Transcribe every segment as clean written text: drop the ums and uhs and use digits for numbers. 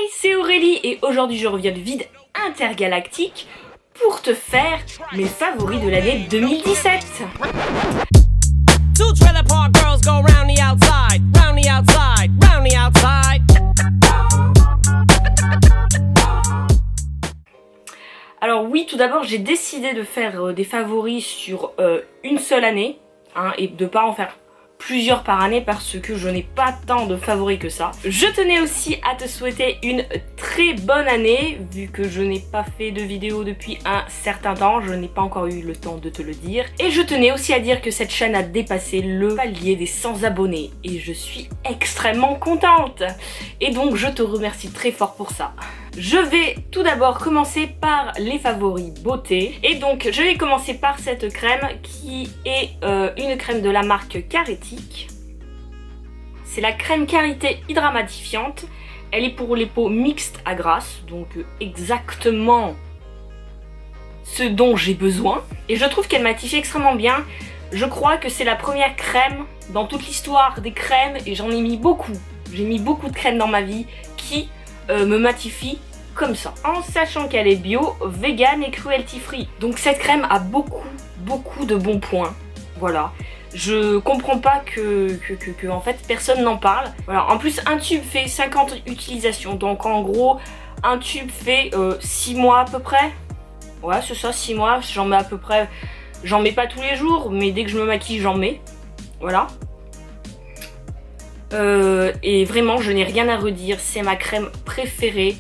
c'est Aurélie et aujourd'hui je reviens de vide intergalactique pour te faire mes favoris de l'année 2017. Two trailer park girls go round the outside, round the outside, round the outside. Alors oui, tout d'abord j'ai décidé de faire des favoris sur une seule année et de pas en faire plusieurs par année parce que je n'ai pas tant de favoris que ça. Je tenais aussi à te souhaiter une très bonne année vu que je n'ai pas fait de vidéo depuis un certain temps, je n'ai pas encore eu le temps de te le dire. Et je tenais aussi à dire que cette chaîne a dépassé le palier des 100 abonnés et je suis extrêmement contente. Et donc je te remercie très fort pour ça. Je vais tout d'abord commencer par les favoris beauté. Et donc je vais commencer par cette crème qui est une crème de la marque Caretic. C'est la crème Karité Hydramatifiante. Elle est pour les peaux mixtes à grasse, donc exactement ce dont j'ai besoin. Et je trouve qu'elle matifie extrêmement bien. Je crois que c'est la première crème dans toute l'histoire des crèmes, et j'en ai mis beaucoup. J'ai mis beaucoup de crèmes dans ma vie qui me matifie comme ça, en sachant qu'elle est bio, vegan et cruelty free. Donc cette crème a beaucoup de bons points. Voilà. Je comprends pas que en fait personne n'en parle. Voilà. En plus un tube fait 50 utilisations. Donc en gros un tube fait 6 mois à peu près. Ouais c'est ça, 6 mois. J'en mets à peu près. J'en mets pas tous les jours, mais dès que je me maquille j'en mets. Voilà. Et vraiment je n'ai rien à redire. C'est ma crème préférée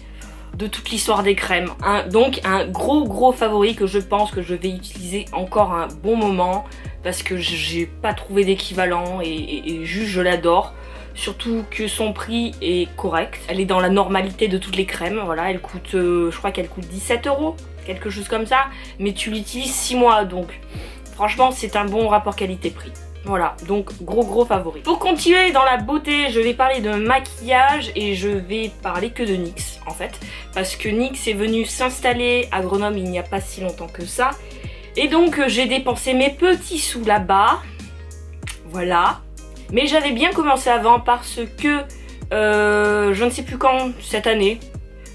de toute l'histoire des crèmes. Donc un gros favori que je pense que je vais utiliser encore un bon moment parce que j'ai pas trouvé d'équivalent et juste je l'adore. Surtout que son prix est correct. Elle est dans la normalité de toutes les crèmes. Voilà, elle coûte, je crois qu'elle coûte 17 €, quelque chose comme ça. Mais tu l'utilises 6 mois donc franchement c'est un bon rapport qualité-prix. Voilà, donc gros favori. Pour continuer dans la beauté, je vais parler de maquillage et je vais parler que de NYX en fait. Parce que NYX est venu s'installer à Grenoble il n'y a pas si longtemps que ça. Et donc j'ai dépensé mes petits sous là-bas. Voilà. Mais j'avais bien commencé avant parce que je ne sais plus quand cette année,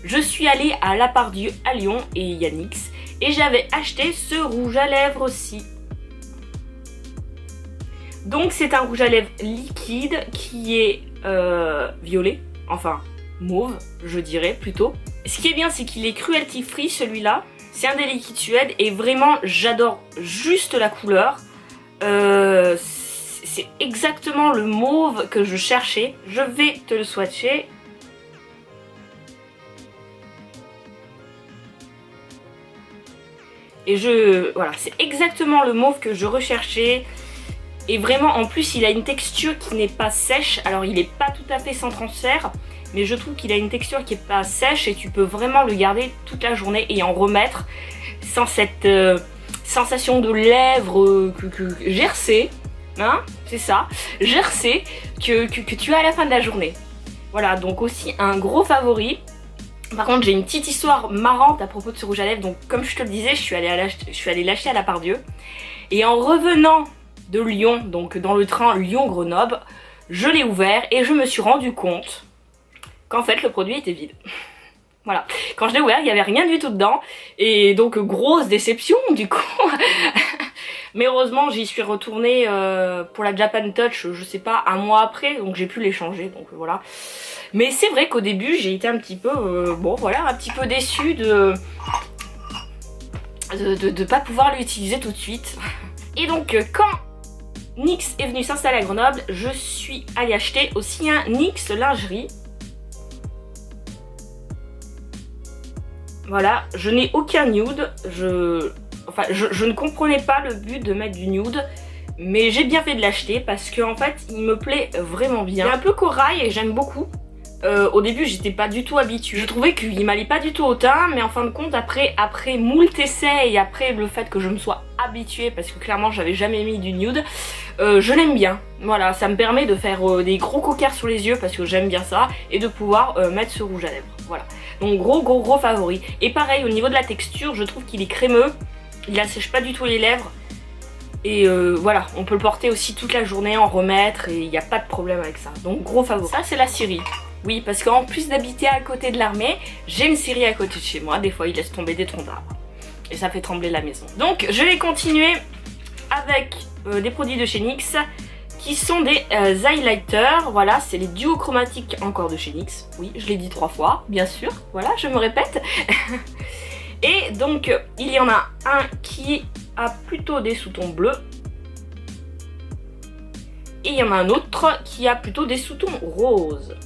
je suis allée à La Part-Dieu à Lyon et il y a NYX. Et j'avais acheté ce rouge à lèvres aussi. Donc c'est un rouge à lèvres liquide qui est violet, enfin mauve je dirais plutôt. Ce qui est bien c'est qu'il est cruelty free celui-là, c'est un des liquides Suède et vraiment j'adore juste la couleur. C'est exactement le mauve que je cherchais, je vais te le swatcher. Et voilà, c'est exactement le mauve que je recherchais. Et vraiment en plus il a une texture qui n'est pas sèche. Alors il n'est pas tout à fait sans transfert, mais je trouve qu'il a une texture qui n'est pas sèche et tu peux vraiment le garder toute la journée et en remettre sans cette sensation de lèvres gercées, hein, c'est ça, gercées que tu as à la fin de la journée. Voilà, donc aussi un gros favori. Par contre j'ai une petite histoire marrante à propos de ce rouge à lèvres. Donc comme je te le disais, je suis allée l'acheter à La Part-Dieu. Et en revenant de Lyon, donc dans le train Lyon-Grenoble, je l'ai ouvert et je me suis rendu compte qu'en fait le produit était vide. Voilà, quand je l'ai ouvert il n'y avait rien du tout dedans et donc grosse déception du coup. Mais heureusement j'y suis retournée pour la Japan Touch, je sais pas, un mois après, donc j'ai pu les changer, donc voilà. Mais c'est vrai qu'au début j'ai été un petit peu, bon voilà, un petit peu déçue de pas pouvoir l'utiliser tout de suite. Et donc quand NYX est venu s'installer à Grenoble, je suis allée acheter aussi un NYX lingerie. Voilà, je n'ai aucun nude, je ne comprenais pas le but de mettre du nude, mais j'ai bien fait de l'acheter parce qu'en fait il me plaît vraiment bien. Il est un peu corail et j'aime beaucoup. Au début j'étais pas du tout habituée, je trouvais qu'il m'allait pas du tout au teint, mais en fin de compte après moult essais et après le fait que je me sois habituée, parce que clairement j'avais jamais mis du nude, je l'aime bien. Voilà, ça me permet de faire des gros cocards sur les yeux parce que j'aime bien ça, et de pouvoir mettre ce rouge à lèvres. Voilà, donc gros favori. Et pareil au niveau de la texture, je trouve qu'il est crémeux, il assèche pas du tout les lèvres. Et voilà, on peut le porter aussi toute la journée, en remettre, et il n'y a pas de problème avec ça. Donc gros favori. Ça c'est la Syrie. Oui, parce qu'en plus d'habiter à côté de l'armée, j'ai une scierie à côté de chez moi. Des fois, ils laissent tomber des troncs d'arbres. Et ça fait trembler la maison. Donc, je vais continuer avec des produits de chez NYX qui sont des highlighters. Voilà, c'est les duochromatiques encore de chez NYX. Oui, je l'ai dit 3 fois, bien sûr. Voilà, je me répète. Et donc, il y en a un qui a plutôt des sous-tons bleus. Et il y en a un autre qui a plutôt des sous-tons roses.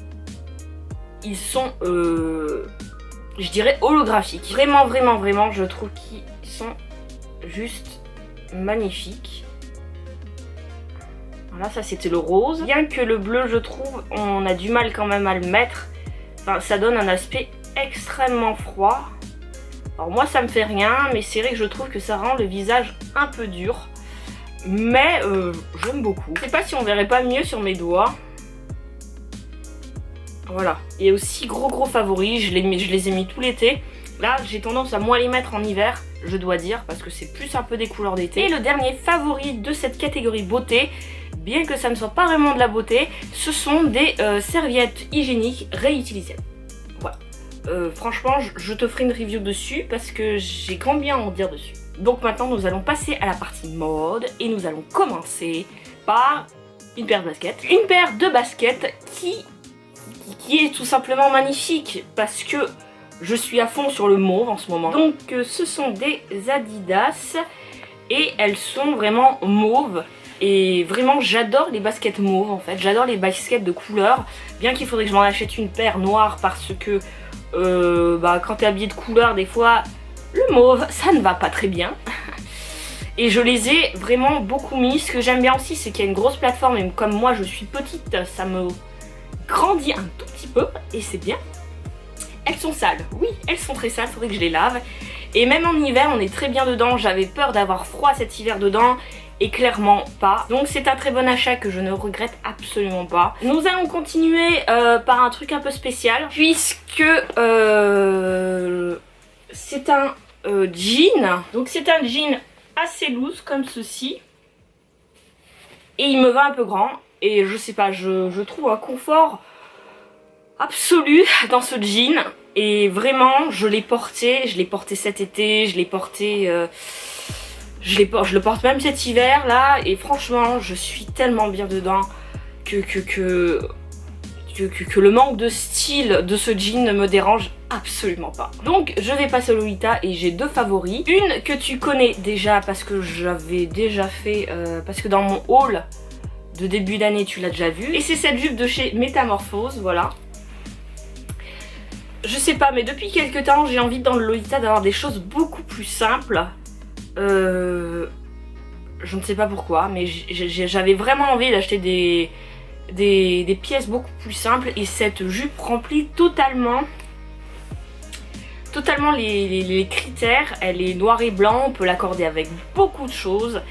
Ils sont, je dirais, holographiques. Vraiment, vraiment, vraiment, je trouve qu'ils sont juste magnifiques. Voilà, ça c'était le rose. Bien que le bleu, je trouve, on a du mal quand même à le mettre. Enfin, ça donne un aspect extrêmement froid. Alors moi, ça me fait rien, mais c'est vrai que je trouve que ça rend le visage un peu dur. Mais j'aime beaucoup. Je sais pas si on verrait pas mieux sur mes doigts. Voilà. Et aussi gros favoris, je les ai mis tout l'été. Là, j'ai tendance à moins les mettre en hiver, je dois dire, parce que c'est plus un peu des couleurs d'été. Et le dernier favori de cette catégorie beauté, bien que ça ne soit pas vraiment de la beauté, ce sont des serviettes hygiéniques réutilisables. Voilà. Franchement, je te ferai une review dessus parce que j'ai grand bien à en dire dessus. Donc maintenant, nous allons passer à la partie mode et nous allons commencer par une paire de baskets. Une paire de baskets qui est tout simplement magnifique parce que je suis à fond sur le mauve en ce moment. Donc ce sont des Adidas et elles sont vraiment mauves. Et vraiment j'adore les baskets mauves en fait, j'adore les baskets de couleur. Bien qu'il faudrait que je m'en achète une paire noire parce que quand t'es habillé de couleur des fois le mauve ça ne va pas très bien. Et je les ai vraiment beaucoup mis. Ce que j'aime bien aussi c'est qu'il y a une grosse plateforme et comme moi je suis petite ça me grandit un tout petit peu et c'est bien. Elles sont sales, oui elles sont très sales, faudrait que je les lave. Et même en hiver on est très bien dedans, j'avais peur d'avoir froid cet hiver dedans. Et clairement pas. Donc c'est un très bon achat que je ne regrette absolument pas. Nous allons continuer par un truc un peu spécial. Puisque c'est un jean. Donc c'est un jean assez loose comme ceci. Et il me va un peu grand. Et je sais pas, je trouve un confort absolu dans ce jean. Et vraiment je l'ai porté cet été, je l'ai porté... Je le porte même cet hiver là et franchement je suis tellement bien dedans que le manque de style de ce jean ne me dérange absolument pas. Donc je vais passer au Lolita et j'ai 2 favoris. Une que tu connais déjà parce que j'avais déjà fait, parce que dans mon haul de début d'année tu l'as déjà vu. Et c'est cette jupe de chez Métamorphose, voilà. Je sais pas mais depuis quelques temps j'ai envie dans le Lolita d'avoir des choses beaucoup plus simples. Je ne sais pas pourquoi, mais j'avais vraiment envie d'acheter des pièces beaucoup plus simples et cette jupe remplit totalement les critères. Elle est noir et blanc, on peut l'accorder avec beaucoup de choses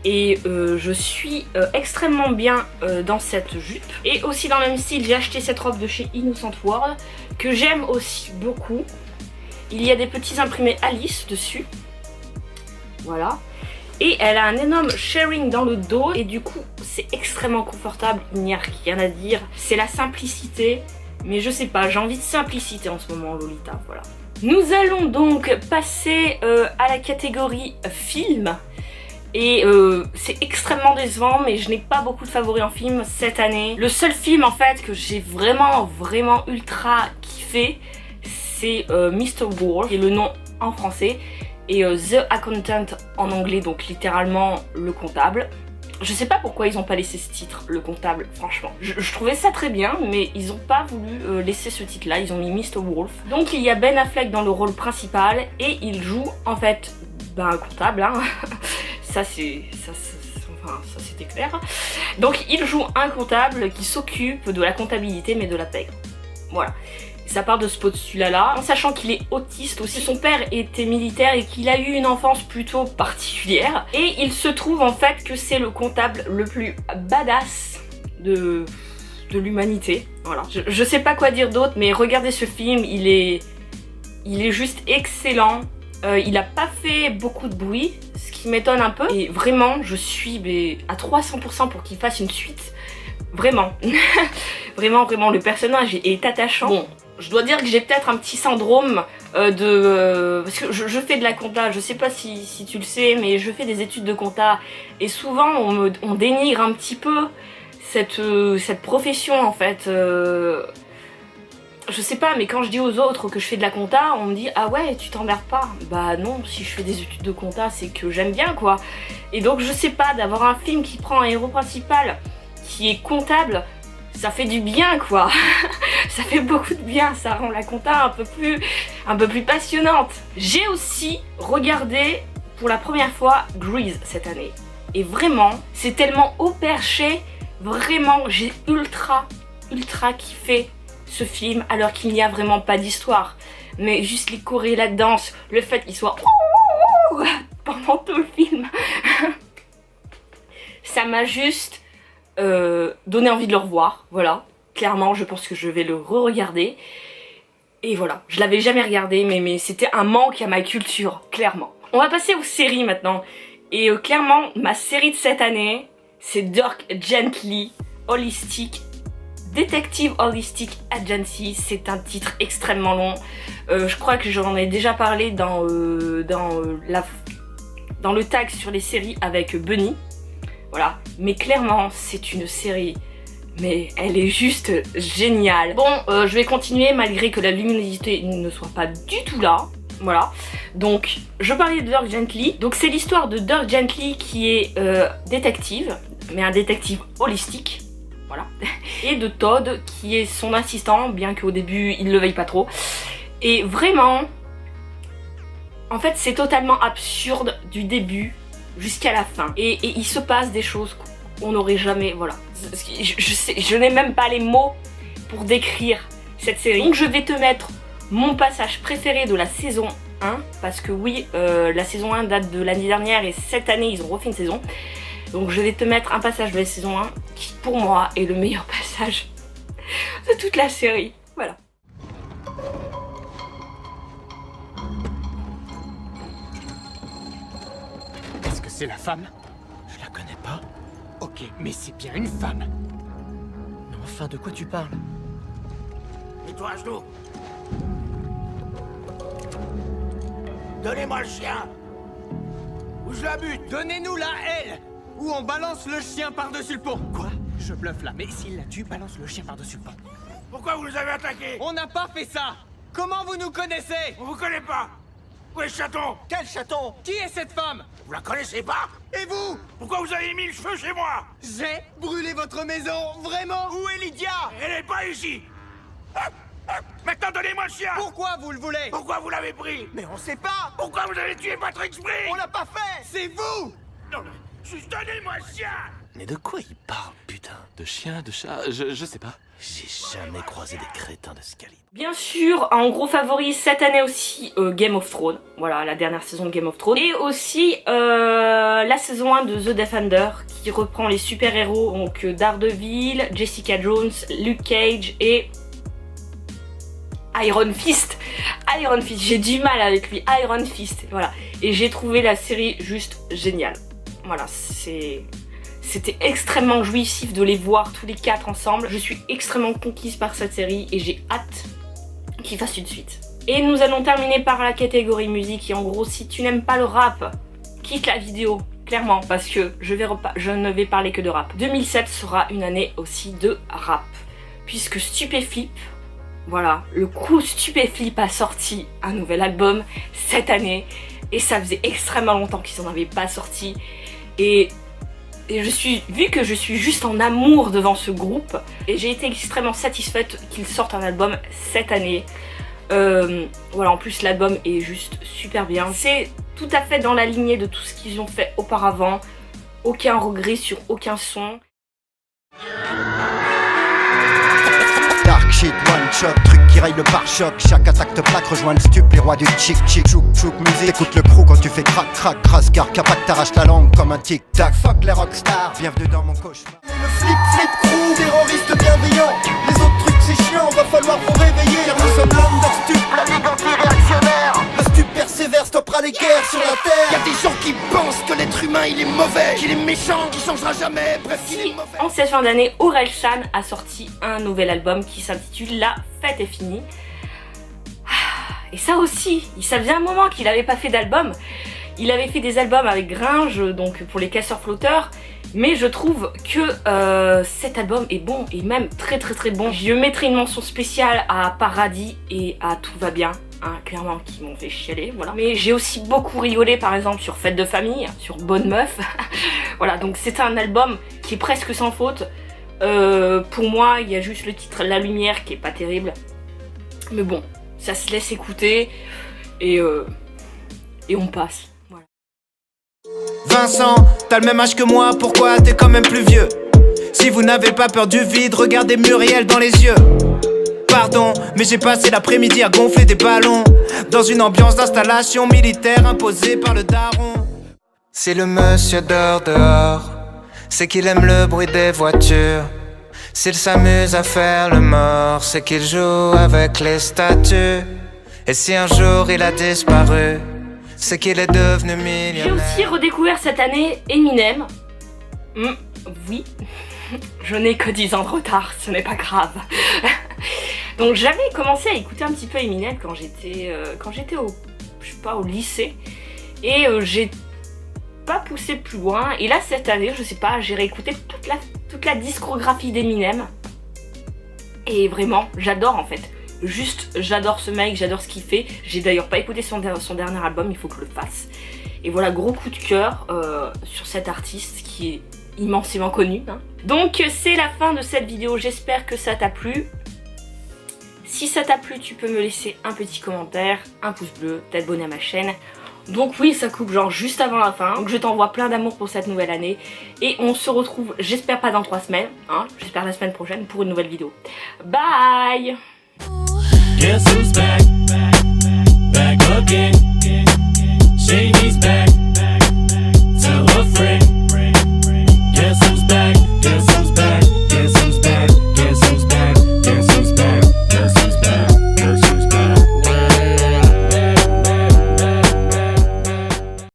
et je suis extrêmement bien dans cette jupe. Et aussi dans le même style, j'ai acheté cette robe de chez Innocent World que j'aime aussi beaucoup. Il y a des petits imprimés Alice dessus. Voilà. Et elle a un énorme sharing dans le dos et du coup c'est extrêmement confortable, il n'y a rien à dire. C'est la simplicité, mais je sais pas, j'ai envie de simplicité en ce moment Lolita, voilà. Nous allons donc passer à la catégorie film. Et c'est extrêmement décevant mais je n'ai pas beaucoup de favoris en film cette année. Le seul film en fait que j'ai vraiment ultra kiffé c'est Mr. World, qui est le nom en français. Et The Accountant en anglais, donc littéralement le comptable. Je sais pas pourquoi ils ont pas laissé ce titre, le comptable, franchement. Je trouvais ça très bien, mais ils ont pas voulu laisser ce titre là, ils ont mis Mr. Wolf. Donc il y a Ben Affleck dans le rôle principal et il joue en fait un comptable, hein. ça c'était clair. Donc il joue un comptable qui s'occupe de la comptabilité mais de la paie. Voilà. Ça part de ce postulat-là, en sachant qu'il est autiste aussi. Son père était militaire et qu'il a eu une enfance plutôt particulière. Et il se trouve en fait que c'est le comptable le plus badass de l'humanité. Voilà. Je sais pas quoi dire d'autre, mais regardez ce film, il est juste excellent. Il a pas fait beaucoup de bruit, ce qui m'étonne un peu. Et vraiment, je suis à 300% pour qu'il fasse une suite. Vraiment. Vraiment, le personnage est attachant. Bon, je dois dire que j'ai peut-être un petit syndrome parce que je fais de la compta, je sais pas si tu le sais, mais je fais des études de compta et souvent on dénigre un petit peu cette profession en fait. Je sais pas, mais quand je dis aux autres que je fais de la compta, on me dit ah ouais, tu t'emmerdes pas. Bah non, si je fais des études de compta, c'est que j'aime bien quoi. Et donc je sais pas, d'avoir un film qui prend un héros principal qui est comptable, ça fait du bien quoi. Ça fait beaucoup de bien, ça rend la compta un peu plus passionnante. J'ai aussi regardé pour la première fois Grease cette année. Et vraiment, c'est tellement haut perché, vraiment j'ai ultra kiffé ce film alors qu'il n'y a vraiment pas d'histoire. Mais juste les chorés, la danse, le fait qu'il soit pendant tout le film, ça m'a juste donné envie de le revoir, voilà. Clairement, je pense que je vais le re-regarder. Et voilà, je l'avais jamais regardé, mais c'était un manque à ma culture, clairement. On va passer aux séries maintenant. Et clairement, ma série de cette année, c'est Dirk Gently, Holistic, Detective Holistic Agency. C'est un titre extrêmement long. Je crois que j'en ai déjà parlé dans le tag sur les séries avec Bunny. Voilà, mais clairement, c'est une série... mais elle est juste géniale. Bon, je vais continuer malgré que la luminosité ne soit pas du tout là. Voilà. Donc, je parlais de Dirk Gently. Donc, c'est l'histoire de Dirk Gently qui est détective, mais un détective holistique. Voilà. Et de Todd qui est son assistant, bien qu'au début, il le veille pas trop. Et vraiment, en fait, c'est totalement absurde du début jusqu'à la fin. Et il se passe des choses qu'on n'aurait jamais... Voilà. Je n'ai même pas les mots pour décrire cette série. Donc je vais te mettre mon passage préféré de la saison 1, parce que oui, la saison 1 date de l'année dernière et cette année ils ont refait une saison. Donc je vais te mettre un passage de la saison 1 qui pour moi est le meilleur passage de toute la série. Voilà. Est-ce que c'est la femme? Je la connais pas. Ok, mais c'est bien une femme. Mais enfin, de quoi tu parles? Mets-toi à genoux. Donnez-moi le chien. Ou je la bute. Donnez-nous-la, elle! Ou on balance le chien par-dessus le pont. Quoi? Je bluffe là, mais s'il la tue, balance le chien par-dessus le pont. Pourquoi vous nous avez attaqués? On n'a pas fait ça! Comment vous nous connaissez? On vous connaît pas. Où est le chaton? Quel chaton? Qui est cette femme? Vous la connaissez pas? Et vous? Pourquoi vous avez mis le feu chez moi? J'ai brûlé votre maison, vraiment? Où est Lydia? Elle est pas ici. Maintenant donnez-moi le chien. Pourquoi vous le voulez? Pourquoi vous l'avez pris? Mais on sait pas! Pourquoi vous avez tué Patrick Spring? On l'a pas fait! C'est vous! Non, mais juste donnez-moi le chien. Mais de quoi il parle, putain? De chien, de chat, je sais pas. J'ai jamais croisé des crétins de ce calibre. Bien sûr, en gros favori cette année aussi, Game of Thrones. Voilà, la dernière saison de Game of Thrones. Et aussi la saison 1 de The Defender, qui reprend les super-héros, donc Daredevil, Jessica Jones, Luke Cage et... Iron Fist. Iron Fist, j'ai du mal avec lui. Iron Fist, voilà. Et j'ai trouvé la série juste géniale. Voilà, c'était extrêmement jouissif de les voir tous les 4 ensemble. Je suis extrêmement conquise par cette série et j'ai hâte qu'il fasse une suite. Et nous allons terminer par la catégorie musique. Et en gros, si tu n'aimes pas le rap, quitte la vidéo. Clairement, parce que je ne vais parler que de rap. 2007 sera une année aussi de rap. Puisque Stupéflip... Voilà, le crew Stupéflip a sorti un nouvel album cette année et ça faisait extrêmement longtemps qu'ils n'en avaient pas sorti et vu que je suis juste en amour devant ce groupe et j'ai été extrêmement satisfaite qu'ils sortent un album cette année. Voilà, en plus l'album est juste super bien. C'est tout à fait dans la lignée de tout ce qu'ils ont fait auparavant. Aucun regret sur aucun son. Dark shit, one shot, truc qui raye le pare-choc. Chaque attaque te plaque, rejoins le stup, les rois du chic chic. Chouk chouk musique, écoute le crew quand tu fais crac crac crasse. Car capac t'arrache la langue comme un tic tac. Fuck les rockstars, bienvenue dans mon cauchemar. Le flip flip crew, terroriste bienveillant. Les autres trucs c'est chiant, va falloir vous réveiller. Car nous sommes l'understup, la ligue anti-réactionnaire. Le stup persévère, stoppera les guerres sur la terre. Y'a des gens qui pensent que l'être humain il est mauvais, qu'il est méchant, qu'il changera jamais, bref, qu'il est mauvais. En cette fin d'année, Orelsan a sorti un nouvel album qui s'intitule La fête est finie. Et ça aussi, ça faisait un moment qu'il n'avait pas fait d'album. Il avait fait des albums avec Gringe, donc pour les casseurs flotteurs. Mais je trouve que cet album est bon, et même très bon. Je mettrai une mention spéciale à Paradis et à Tout va bien, hein, clairement, qui m'ont fait chialer, voilà. Mais j'ai aussi beaucoup rigolé, par exemple, sur Fête de famille, sur Bonne meuf. Voilà, donc c'est un album qui est presque sans faute. Pour moi, il y a juste le titre La Lumière qui est pas terrible. Mais bon, ça se laisse écouter, et on passe. Vincent, t'as le même âge que moi, pourquoi t'es quand même plus vieux? Si vous n'avez pas peur du vide, regardez Muriel dans les yeux. Pardon, mais j'ai passé l'après-midi à gonfler des ballons dans une ambiance d'installation militaire imposée par le daron. Si le monsieur dort dehors, c'est qu'il aime le bruit des voitures. S'il s'amuse à faire le mort, c'est qu'il joue avec les statues. Et si un jour il a disparu, c'est qu'il est devenu millionnaire. J'ai aussi redécouvert cette année Eminem. Oui, je n'ai que 10 ans de retard, ce n'est pas grave. Donc j'avais commencé à écouter un petit peu Eminem quand j'étais au lycée. Et j'ai pas poussé plus loin. Et là cette année, je sais pas, j'ai réécouté toute la discographie d'Eminem. Et vraiment, j'adore en fait. Juste, j'adore ce mec, j'adore ce qu'il fait. J'ai d'ailleurs pas écouté son dernier album, il faut que je le fasse. Et voilà, gros coup de cœur sur cet artiste qui est immensément connu, hein. Donc c'est la fin de cette vidéo, j'espère que ça t'a plu. Si ça t'a plu, tu peux me laisser un petit commentaire, un pouce bleu, t'abonner à ma chaîne. Donc oui, ça coupe genre juste avant la fin. Donc je t'envoie plein d'amour pour cette nouvelle année. Et on se retrouve, j'espère pas dans 3 semaines, hein, j'espère la semaine prochaine pour une nouvelle vidéo. Bye! Guess who's back?